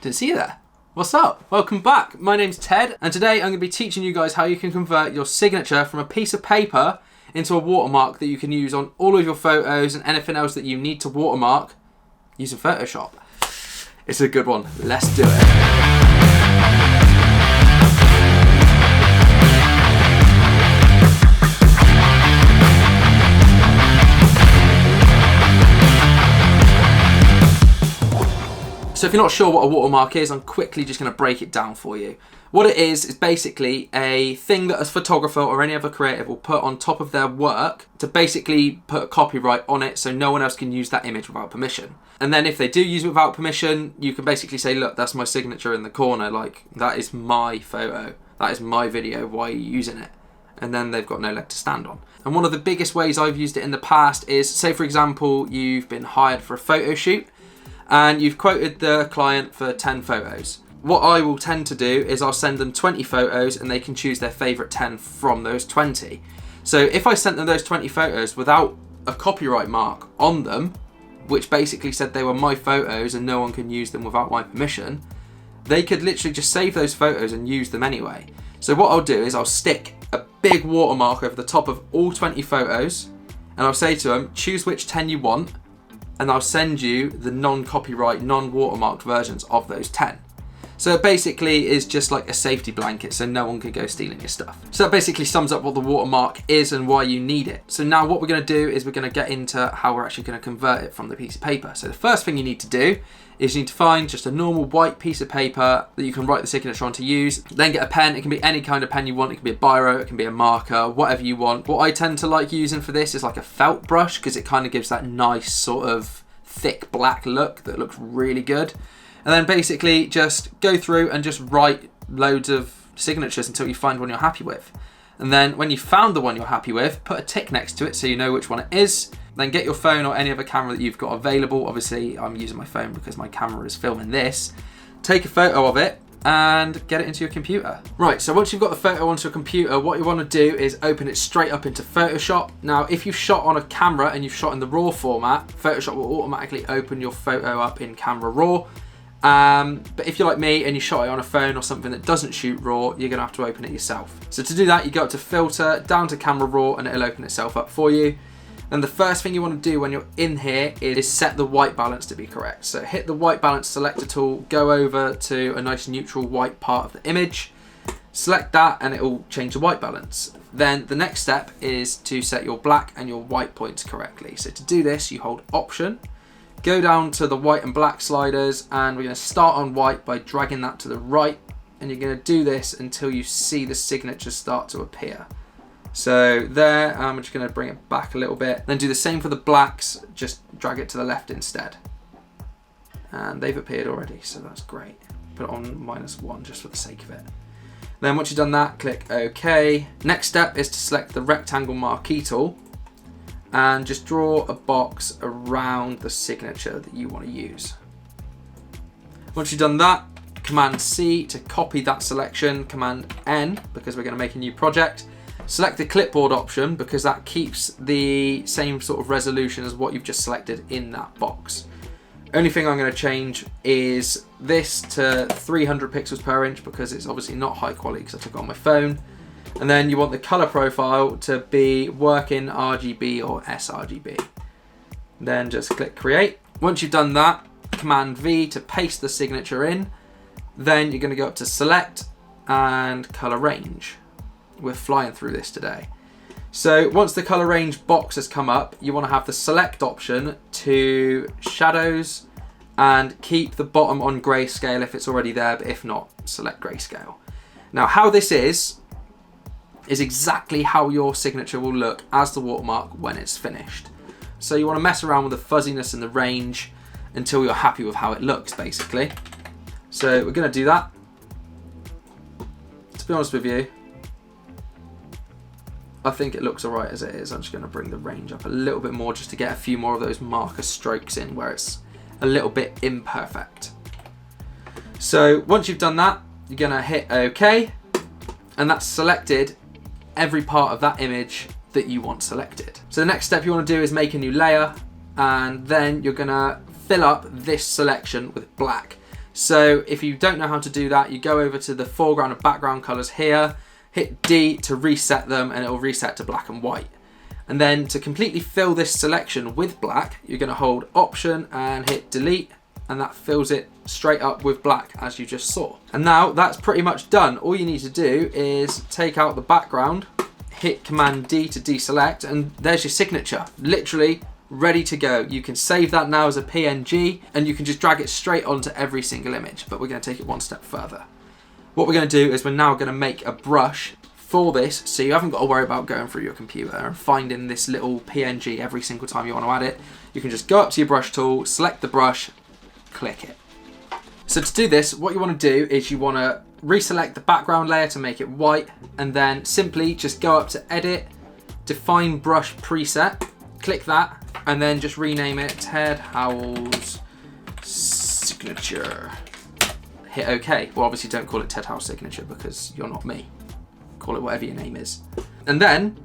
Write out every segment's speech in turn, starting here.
Didn't see you there. What's up? Welcome back. My name's Ted, and today I'm going to be teaching you guys how you can convert your signature from a piece of paper into a watermark that you can use on all of your photos and anything else that you need to watermark using Photoshop. It's a good one. Let's do it. So if you're not sure what a watermark is, I'm quickly just going to break it down for you. What it is basically a thing that a photographer or any other creative will put on top of their work to basically put a copyright on it so no one else can use that image without permission. And then if they do use it without permission, you can basically say, look, that's my signature in the corner, like that is my photo, that is my video, why are you using it? And then they've got no leg to stand on. And one of the biggest ways I've used it in the past is, say for example, you've been hired for a photo shoot, and you've quoted the client for 10 photos. What I will tend to do is I'll send them 20 photos and they can choose their favourite 10 from those 20. So if I sent them those 20 photos without a copyright mark on them, which basically said they were my photos and no one can use them without my permission, they could literally just save those photos and use them anyway. So what I'll do is I'll stick a big watermark over the top of all 20 photos and I'll say to them, choose which 10 you want, and I'll send you the non-copyright, non-watermarked versions of those 10. So it basically is just like a safety blanket so no one can go stealing your stuff. So that basically sums up what the watermark is and why you need it. So now what we're going to do is we're going to get into how we're actually going to convert it from the piece of paper. So the first thing you need to do is you need to find just a normal white piece of paper that you can write the signature on to use. Then get a pen. It can be any kind of pen you want. It can be a biro, it can be a marker, whatever you want. What I tend to like using for this is like a felt brush because it kind of gives that nice sort of thick black look that looks really good. And then basically just go through and just write loads of signatures until you find one you're happy with. And then when you found the one you're happy with, put a tick next to it so you know which one it is. Then get your phone or any other camera that you've got available. Obviously, I'm using my phone because my camera is filming this. Take a photo of it and get it into your computer. Right, so once you've got the photo onto a computer, what you want to do is open it straight up into Photoshop. Now, if you've shot on a camera and you've shot in the RAW format, Photoshop will automatically open your photo up in Camera Raw. But if you're like me and you shot it on a phone or something that doesn't shoot RAW, you're going to have to open it yourself. So to do that, you go up to Filter, down to Camera Raw, and it'll open itself up for you. And the first thing you want to do when you're in here is set the white balance to be correct. So hit the white balance selector tool, go over to a nice neutral white part of the image, select that and it will change the white balance. Then the next step is to set your black and your white points correctly. So to do this, you hold Option, go down to the white and black sliders, and we're going to start on white by dragging that to the right, and you're going to do this until you see the signature start to appear. So there, I'm just going to bring it back a little bit. Then do the same for the blacks, just drag it to the left instead. And they've appeared already, so that's great. Put it on -1 just for the sake of it. Then once you've done that, click OK. Next step is to select the rectangle marquee tool and just draw a box around the signature that you want to use. Once you've done that, Command C to copy that selection, Command N because we're going to make a new project. Select the clipboard option because that keeps the same sort of resolution as what you've just selected in that box. Only thing I'm going to change is this to 300 pixels per inch because it's obviously not high quality because I took it on my phone. And then you want the color profile to be working RGB or sRGB. Then just click create. Once you've done that, Command V to paste the signature in. Then you're going to go up to select and color range. We're flying through this today. So once the color range box has come up, you want to have the select option to shadows and keep the bottom on grayscale if it's already there, but if not, select grayscale. Now how this is exactly how your signature will look as the watermark when it's finished. So you want to mess around with the fuzziness and the range until you're happy with how it looks basically. So we're going to do that. To be honest with you, I think it looks alright as it is. I'm just going to bring the range up a little bit more just to get a few more of those marker strokes in where it's a little bit imperfect. So once you've done that, you're going to hit OK, and that's selected every part of that image that you want selected. So the next step you want to do is make a new layer, and then you're going to fill up this selection with black. So if you don't know how to do that, you go over to the foreground and background colors here, hit D to reset them, and it will reset to black and white. And then to completely fill this selection with black, you're going to hold Option and hit Delete, and that fills it straight up with black as you just saw. And now that's pretty much done. All you need to do is take out the background, hit Command D to deselect, and there's your signature. Literally ready to go. You can save that now as a PNG, and you can just drag it straight onto every single image, but we're going to take it one step further. What we're going to do is we're now going to make a brush for this, so you haven't got to worry about going through your computer and finding this little PNG every single time you want to add it. You can just go up to your brush tool, select the brush, click it. So to do this, what you want to do is you want to reselect the background layer to make it white, and then simply just go up to Edit, Define Brush Preset, click that, and then just rename it Ted Howell's Signature. Hit OK. Well, obviously don't call it Ted Howell's Signature because you're not me. Call it whatever your name is. And then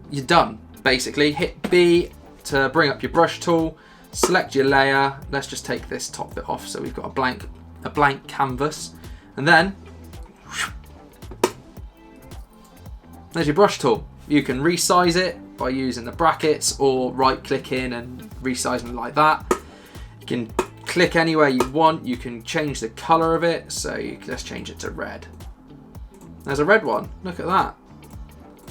you're done. Basically, hit B to bring up your brush tool, select your layer. Let's just take this top bit off so we've got a blank canvas. And then there's your brush tool. You can resize it by using the brackets or right clicking and resizing it like that. You can click anywhere you want. You can change the color of it. So let's change it to red. There's a red one. Look at that.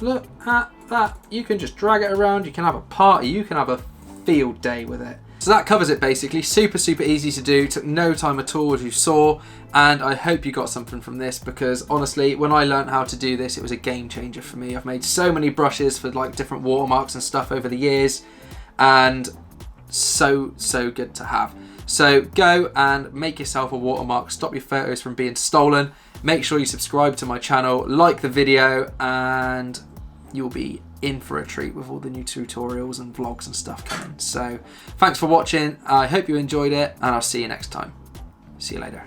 Look at that. You can just drag it around. You can have a party. You can have a field day with it. So that covers it basically. Super, super easy to do. Took no time at all, as you saw. And I hope you got something from this, because honestly, when I learned how to do this, it was a game changer for me. I've made so many brushes for like different watermarks and stuff over the years, and so good to have. So go and make yourself a watermark. Stop your photos from being stolen. Make sure you subscribe to my channel, like the video, and you'll be in for a treat with all the new tutorials and vlogs and stuff coming. So thanks for watching. I hope you enjoyed it, and I'll see you next time. See you later.